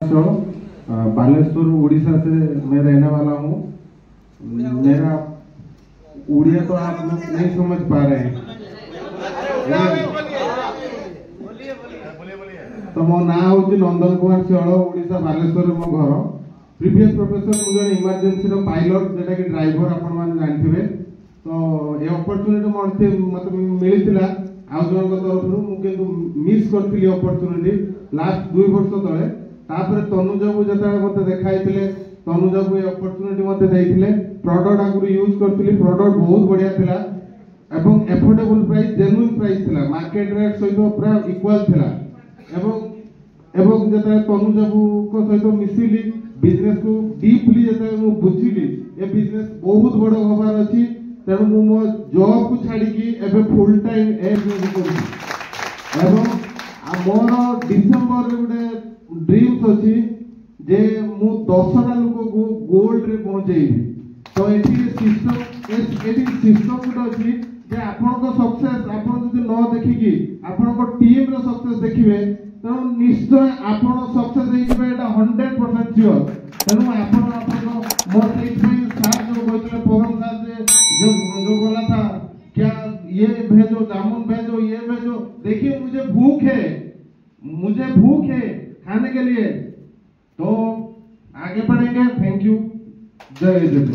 बालेश्वर उड़ीसा से मैं रहने वाला हूँ। मेरा उड़िया तो आप लोग नहीं समझ पा रहे हैं। तो मो ना हूँ नंदन कुमार सिंह, उड़ीसा बालेश्वर मो घर। प्रीवियस प्रोफेसर मुझे इमरजेंसी पायलट जेटा कि ड्राइवर आपण माने जानथिबे। तो ये अपॉर्चुनिटी मत मिलतिला आउ जन तरफ किंतु मिस करथिली अपॉर्चुनिटी लास्ट 2 वर्ष तळे। तापर तनुजाबू जता मते देखाइतिले, तनुजाबू ये अपॉर्चुनिटी मते देइतिले। प्रोडक्ट आगु यूज करथिली, प्रोडक्ट बहुत बढ़िया थिला एवं एफोर्डेबल प्राइस, जेन्युइन प्राइस थिला, मार्केट रेट सहित पूरा इक्वल थिला। एवं जता तनुजाबू को सहित मिसिली बिजनेस को डीपली जता मु बुझिली ए बिजनेस बहुत बड़ होबार अछि। तेणु मु मो जॉब को छाड़ी की एबे फुल टाइम ए बिजनेस करू। एवं मोर डिसेंबर रे गुडे ड्रीम्स अछि जे मु 10टा लोक को गोल्ड रे पहुंचेबी। तो एठी सिस्टम गुड अछि जे आपन को सक्सेस आपन जदि न देखि की आपन को टीम रो सक्सेस देखिबे तो निश्चय आपन सक्सेस हेइबे, एटा 100% श्योर। तेणु आपन मोर साथ जो कहते प्रोग्राम साथ जो बोला था क्या ये भेजो, जामुन भेजो, ये भेजो, देखिए मुझे भूख है खाने के लिए। तो आगे बढ़ेंगे। Thank you. जय जय।